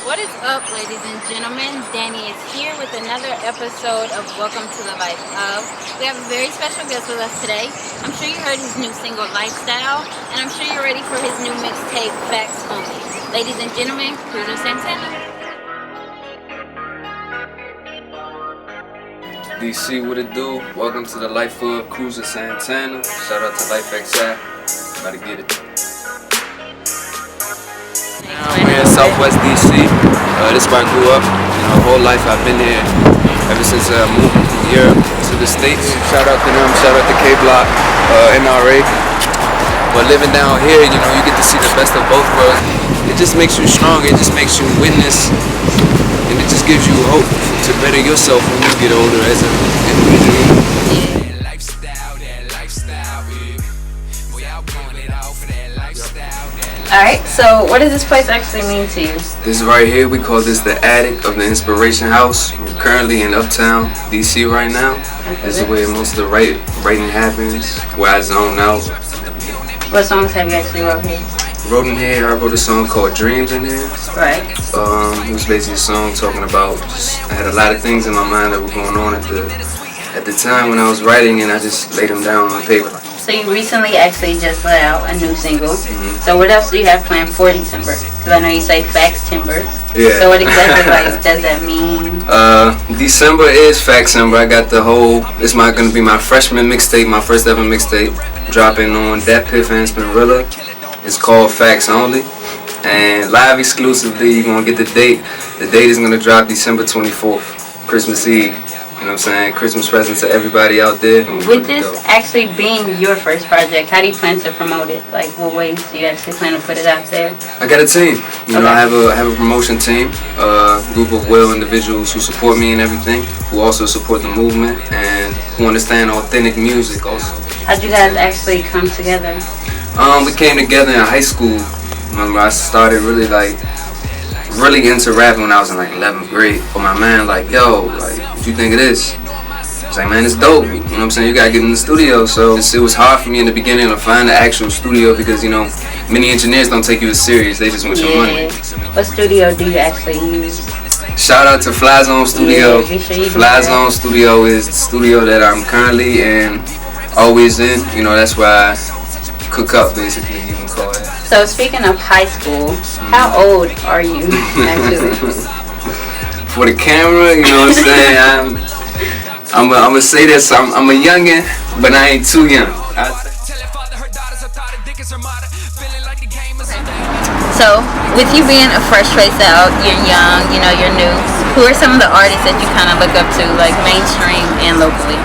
What is up, ladies and gentlemen? Danny is here with another episode of Welcome to the L.I.F.E. We have a very special guest with us today. I'm sure you heard his new single, Lifestyle, and I'm sure you're ready for his new mixtape, Facts Only. Ladies and gentlemen, Cruzer Santana. DC, what it do? Welcome to the life of Cruzer Santana. Shout out to L.I.F.E. About to get it. We're in Southwest DC. This is where I grew up. Whole life I've been here ever since I moved from Europe to the States. Shout out to them. Shout out to K-Block, NRA. But living down here, you get to see the best of both worlds. It just makes you strong. It just makes you witness, and it just gives you hope to better yourself when you get older as an individual. Alright, so what does this place actually mean to you? This right here, we call this the attic of the Inspiration House. We're currently in Uptown, DC right now. This is where most of the writing happens, where I zone out. What songs have you actually wrote here? Wrote in here, I wrote a song called Dreams in here. Right. It was basically a song talking about, I had a lot of things in my mind that were going on at the time when I was writing, and I just laid them down on paper. So you recently actually just let out a new single. Mm-hmm. So what else do you have planned for December? Because I know you say Facts Timber. Yeah. So what exactly does that mean? December is Factsember. I got the whole. It's gonna be my freshman mixtape, my first ever mixtape, dropping on Dat.Piff and Spinrilla. It's called Facts Only, and live exclusively. You're gonna get the date. The date is gonna drop December 24th, Christmas Eve. You know what I'm saying? Christmas present to everybody out there. With this actually being your first project, how do you plan to promote it? Like, what ways do you actually plan to put it out there? I got a team. I have a promotion team, a group of individuals who support me and everything, who also support the movement and who understand authentic music also. How'd you guys actually come together? We came together in high school. Remember, I started really into rapping when I was in 11th grade. But my man yo, what you think of this? I was like, man, it's dope. You know what I'm saying? You gotta get in the studio. So it was hard for me in the beginning to find the actual studio because many engineers don't take you as serious. They just want your money. What studio do you actually use? Shout out to Fly Zone Studio. Yeah, sure Fly Zone Studio is the studio that I'm currently and always in. That's where I cook up, basically, you can call it. So speaking of high school, how old are you actually? For the camera, you know what I'm saying? I'm gonna say this. I'm a youngin', but I ain't too young. So, with you being a fresh face out, you're young, you're new. Who are some of the artists that you kind of look up to, like mainstream and locally?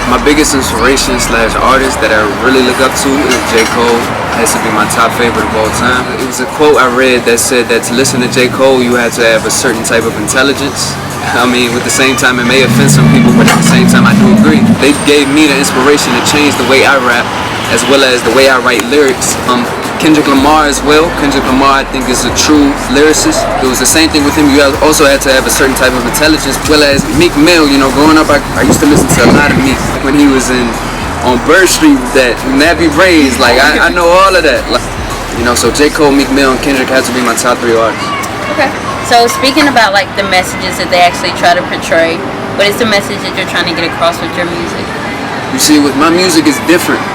My biggest inspiration / artist that I really look up to is J. Cole. Has to be my top favorite of all time. It was a quote I read that said that to listen to J. Cole, you had to have a certain type of intelligence. I mean, with the same time, it may offend some people, but at the same time, I do agree. They gave me the inspiration to change the way I rap, as well as the way I write lyrics. Kendrick Lamar as well. Kendrick Lamar, I think, is a true lyricist. It was the same thing with him. You also had to have a certain type of intelligence, as well as Meek Mill. Growing up, I used to listen to a lot of Meek when he was on Bird Street with that nappy braids. I know all of that. So J. Cole, Meek Mill, and Kendrick have to be my top 3 artists. Okay. So speaking about the messages that they actually try to portray, what is the message that you're trying to get across with your music? You see, with my music, it's different.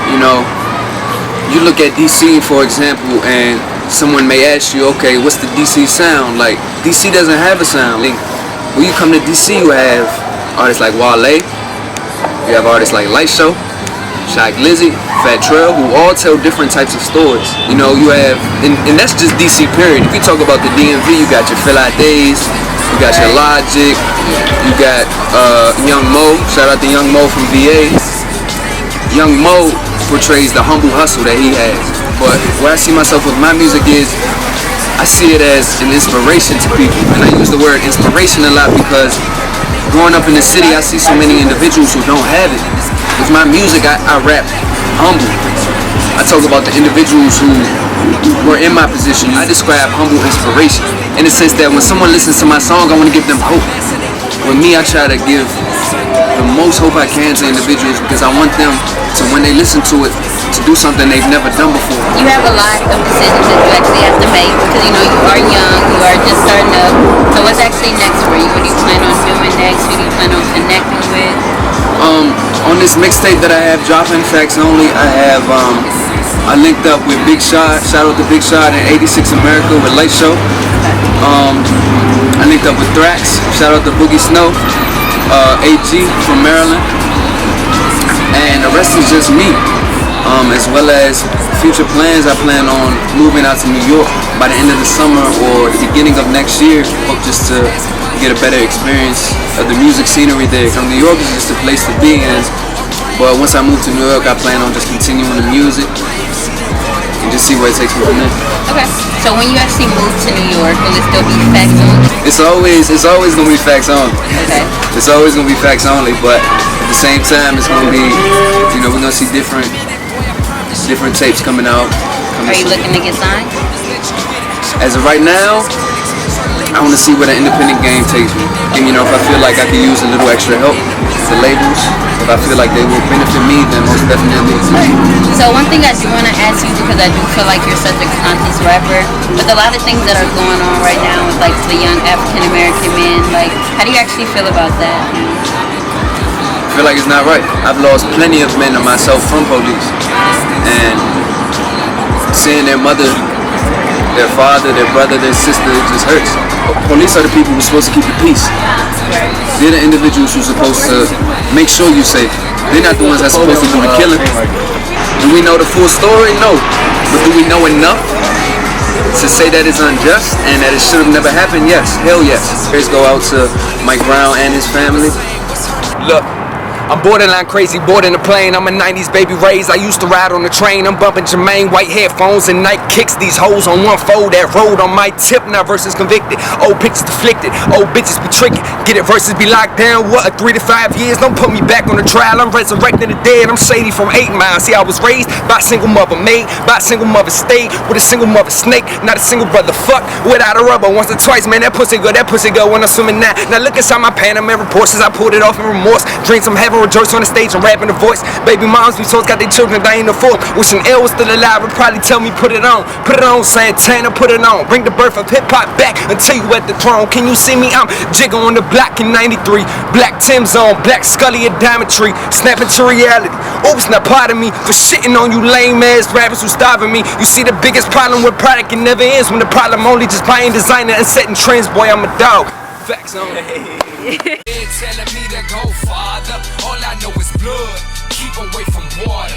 You look at DC, for example, and someone may ask you, okay, what's the DC sound? DC doesn't have a sound. When you come to DC, you have artists like Wale, you have artists like Light Show, Shock Lizzy, Fat Trail, who all tell different types of stories. You have, and that's just DC period. If you talk about the DMV, you got your Phil Days, you got your Logic, you got Young Mo. Shout out to Young Mo from VA. Young Mo portrays the humble hustle that he has. But where I see myself with my music is, I see it as an inspiration to people. And I use the word inspiration a lot because growing up in the city, I see so many individuals who don't have it. With my music, I rap humble. I talk about the individuals who were in my position. I describe humble inspiration in the sense that when someone listens to my song, I want to give them hope. With me, I try to give the most hope I can to individuals because I want them to, when they listen to it, to do something they've never done before. You have a lot of decisions that you actually have to make because you are young, you are just starting up. latest mixtape that I have dropping, Facts Only, I linked up with Big Shot. Shout out to Big Shot in 86 America with Light Show. I linked up with Thrax. Shout out to Boogie Snow. AG from Maryland. And the rest is just me. As well as future plans, I plan on moving out to New York by the end of the summer or the beginning of next year. Hope just to get a better experience of the music scenery there. New York is just a place to be in. But once I move to New York, I plan on just continuing the music and just see where it takes me from there. Okay. So when you actually move to New York, will it still be Facts Only? It's always gonna be Facts Only. Okay. It's always gonna be Facts Only, but at the same time, it's gonna be, we're gonna see different tapes coming out. Are you looking to get signed? As of right now, I want to see where the independent game takes me. And if I feel like I could use a little extra help, the labels, if I feel like they will benefit me, then most definitely. So one thing I do want to ask you, because I do feel like you're such a conscious rapper, with a lot of things that are going on right now with like the young African American men, like how do you actually feel about that? I feel like it's not right. I've lost plenty of men of myself from police, and seeing their mother, their father, their brother, their sister, it just hurts. Police are the people who are supposed to keep the peace. They're the individuals who are supposed to make sure you're safe. They're not the ones that's supposed to do the killing. Do we know the full story? No. But do we know enough to say that it's unjust and that it should have never happened? Yes. Hell yes. Prayers go out to Mike Brown and his family. Look. I'm borderline crazy, boarding the plane. I'm a 90s baby raised. I used to ride on the train. I'm bumping Jermaine, white headphones and night kicks. These hoes on one fold that road on my tip. Now versus convicted. Old pictures deflected. Old bitches be tricking. Get it versus be locked down. What, 3 to 5 years? Don't put me back on the trial. I'm resurrecting the dead. I'm shady from 8 Mile. See, I was raised by a single mother, made by a single mother, stayed with a single mother snake. Not a single brother fuck without a rubber. Once or twice, man, that pussy go when I'm swimming now. Now look inside my Panamera Porsches. I pulled it off in remorse. Dreams I'm having, rejoice on the stage and rapping the voice. Baby moms be told got their children dying to fall. Wishing L was still alive would probably tell me put it on. Put it on, Santana, put it on. Bring the birth of hip hop back until you at the throne. Can you see me? I'm jigging on the block in 93. Black Tim's on, black Scully at Diamond Tree. Snapping to reality. Oops, not part of me for shitting on you lame ass rappers who starving me. You see the biggest problem with product, it never ends when the problem only just buying, designer and setting trends. Boy, I'm a dog. Facts on. They're telling me to go farther. All I know is blood. Keep away from water.